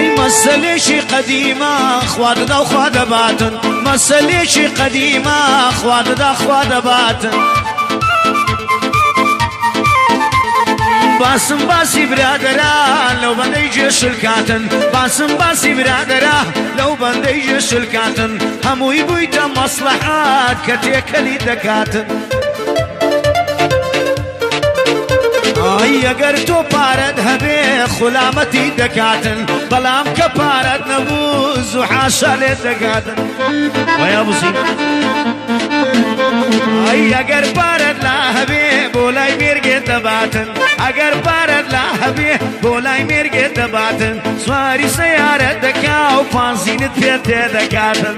أي مسليشي قديمة خواد دا خواد باتن مسليشي قديمة خواد دا خواد باتن باسم باسی برادران لو بندی جش الکاتن باسم باسی برادران لو بندی جش الکاتن هموی بویتا مصلحات کتیکلی دکاتن ای اگر تو پارد هبه خلامتی دکاتن بلام که پارد نبوز و حاشا لی دکاتن ویا بسیم ای اگر پارد لاهبه بولای میرگه دباتن اگر پارد لاهبه بولای میرگه دباتن سواری سیارت دکا و پانزینت پیده دکاتن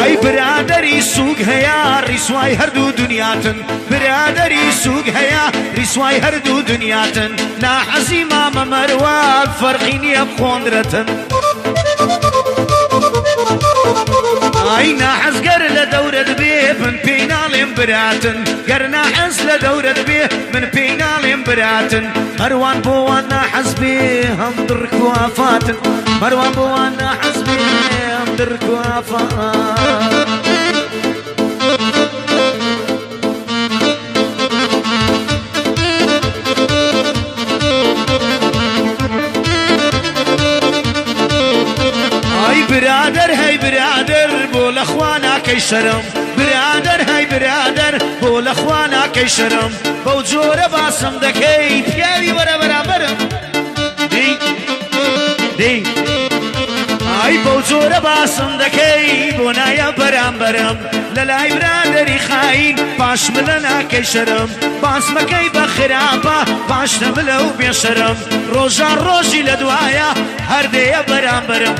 ای برادری سوگ هیا رسوای هر دو دنیاتن برادری سوگ هیا رسوای هر دو دنیاتن نا حزیما ممروال فرقینی اب خوندرتن ای ناحز گر لدورد بيه من بينالهم براتن گر ناحز لدورد بيه من بينالهم براتن مروان بوان ناحز بيه هم درك وافاتن مروان بوان ناحز بيه هم درك وافاتن برادر هاي برادر بول اخوانا كي شرم برادر هاي برادر بول اخوانا كي شرم بوجور باسم دكي بياري ورا برابرم دي دي هاي بوجور باسم دكي بونايا برام برام للاي برادري خاين باش ملنا كي شرم باس مكي بخرابا باش نملو بيشرم روجا روجي لدوايا هردي برام برام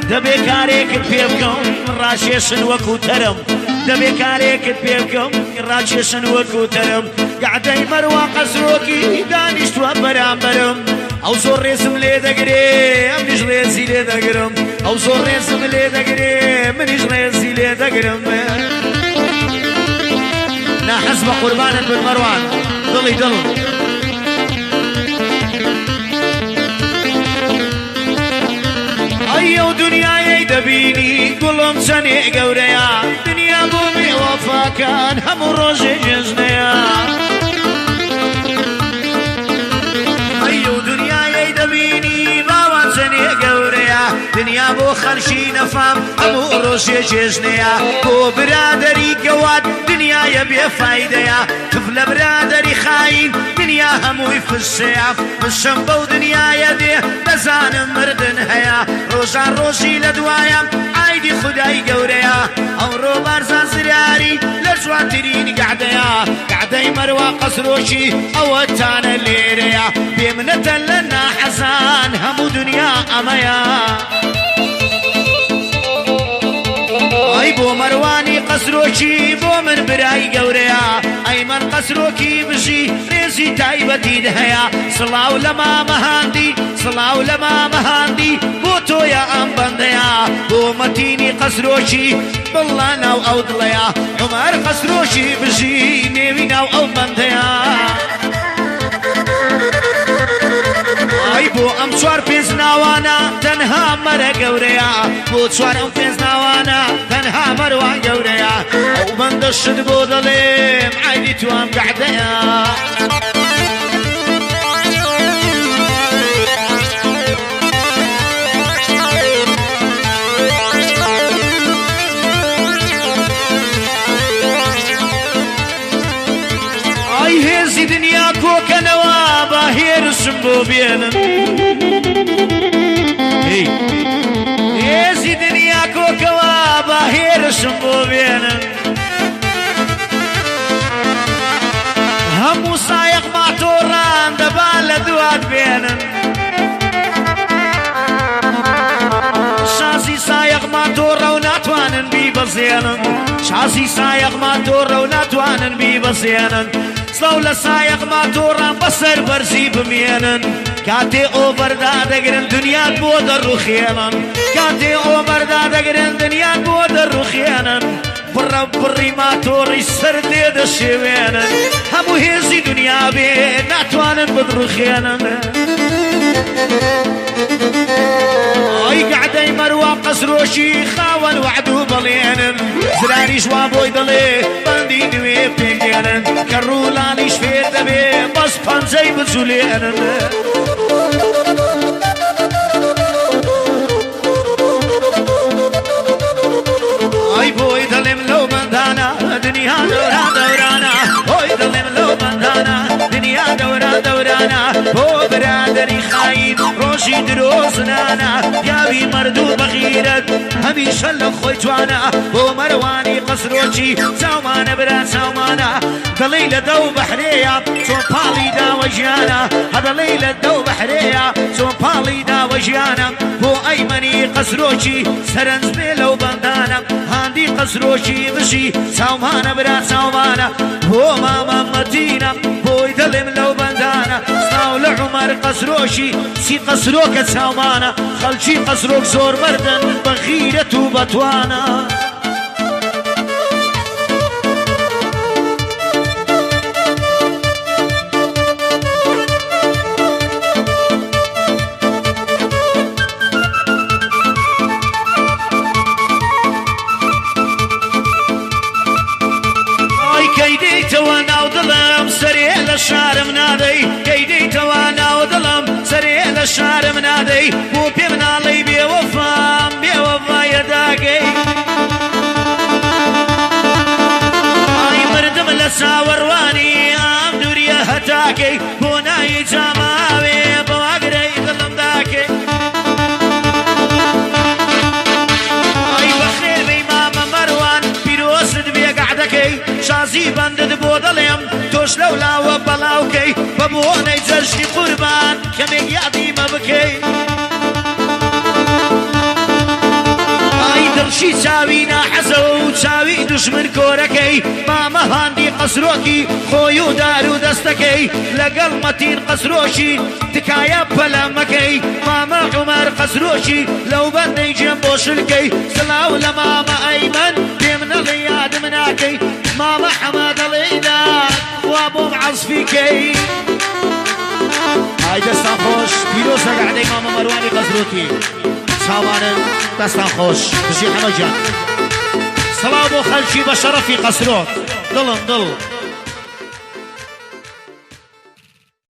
دبي كاريك بيبكم راشيشن وكوترم دبي كاريك بيبكم راشيشن وكوترم قاعدين مروا قصروكي دانشت وبرام برم او زور رسم لي دقري منيش ريسي لي دقرم او زور رسم لي دقري منيش ريسي لي دقرم لا حسب قربانا بن مروان ضلي ضلو ايو دنيا يدبيني كلهم سنة قوريا دنيا بومي وفا كان هم روجي جزنيا ايو دنيا يدبيني باوان سنة قوريا دنيا بو خرشي نفهم هم روجي جزنيا بو برادري قواد دنيا يبي فايديا طفل برادري خاين دنيا هموي في السياف بالشنبو دنيا يدي بزان مردن هيا روزان روزي لدوايا عايدي خداي قوريا او روبار زرياري لجواترين قعديا قعدي مروى قصروشي او التانا الليريا بيمنة لنا حزان همو دنيا اميا اي بو مرواني قصروكي بو من براي قوريا اي من قصروكي بشي ريزي تايبتي دهيا صلاو لما مهاندي صلاو لما مهاندي بو تو يا ام بنديا بو متيني قصروكي بالله ناو او دليا عمر قصروكي بشي نيوي ناو او بنديا اي بو ام شوار بيزناوانا تنها مرا قوريا بو شوار ام بيزناوانا تنها مروا قوريا او من دشد بو ظليم عايدي تو ام قعديا اي هزي دنيا كوكا نوابا هير سمبو بينا هزي دنيا كوكا وابا هير سمبو بينا همو سايق ما توران دبال دوات بينا شاسي سايق ما تورا وناتوانن بي بزينا شاسي سايق ما تورا وناتوانن بي بزينا صولة سايق ما تورا بصر برزي بمينا كاتي اوبر دادقرن دنيا بودر رخيانا كاتي اوبر دادقرن دنيا بودر رخيانا برا بري ما توري سر ديد الشوينا همو هزي دنيا بي ناتوانن بدر رخيانا ئەی گەعدەی مەروە قەسرۆشی خاوەن وعد و بەڵێنن زرانیش وا بۆی دەڵێ بەندی نوێ پێگێنن کە ڕوولالیش فێر دەبێ بەس پەنجەی بجولێنن ئەی بۆی دەڵێم لەو بەندانە دنیا دەوران دەورانە بۆی دەڵێم لەو بەندانە دنیا دەوران دەورانە بۆ برادەری خاین ڕۆژی درۆزنانە پیاوی مردوو بەغیرەت هەمیشە لە خۆی توانە بۆ مەروانی قەسرۆکی چاومانە برا چاومانە دەڵێی لە دەو بەحرەیە چۆن پاڵی داوە ژیانە هەدەڵێی لە دەو بەحرەیە چۆن پاڵی داوە ژیانە بۆ ئەیمەنی قەسرۆکی سەرنج بێ لەو بەندانە هاندی قەسرۆکی بژی چاومانە برا چاومانە بۆ مامە مەدینە بۆی دەڵێم لەو بەندانە ساو لە عومەر قەسرۆشی سی قەسرۆکە چاومانە خەڵکی قەسرۆک زۆر مەردن بە غیرەت و بەتوانە کەیدەیتەوە ناو دڵم سەرێ لە شارم نادەی کەیدەیتەوە ناو دڵم سەرێ لە شارم نادەی بۆ پێم ناڵەی بێوەفام بێوەفایە داگەی ئای مردم لە چاوەڕوانی ئام دووریە هەتاکەی بۆ نایی جاماوێ بەواگرەی دڵم داکەی ئای بەخێر بەی مامە مەروان پیرۆست بێ گەعدەکەی شازی بەندت بۆ دەڵێم تۆش لەو لاوە بەڵاوکەی بە بۆنەی جەژنی قوربان کەمێک یادیمە بکەی ئای دڵشی چاوی ناحەزە و چاوی دوژمن کۆرەکەی مامە هاندی قەسرۆکی خۆی و دار و دەستەکەی لەگەڵ مەتین قەسرۆشی تکایە پەلەمەکەی مامە عومەر قەسرۆشی لەو بەندەی جێم بۆ شلکەی سڵاو لە مامە ئەیمەن پێم نەڵێ یادم ناکەی مامە حەمادەڵێیدا وا بۆم عەزفیکەی ئای دەستان خۆش پیرۆزە گەعدەی مامە مەروانی قەسرۆکی چاوانن دەستان خۆش بژی حەمەجان سڵاو بۆ خەلکی بە شەرەفی قەسرۆک دڵم دڵ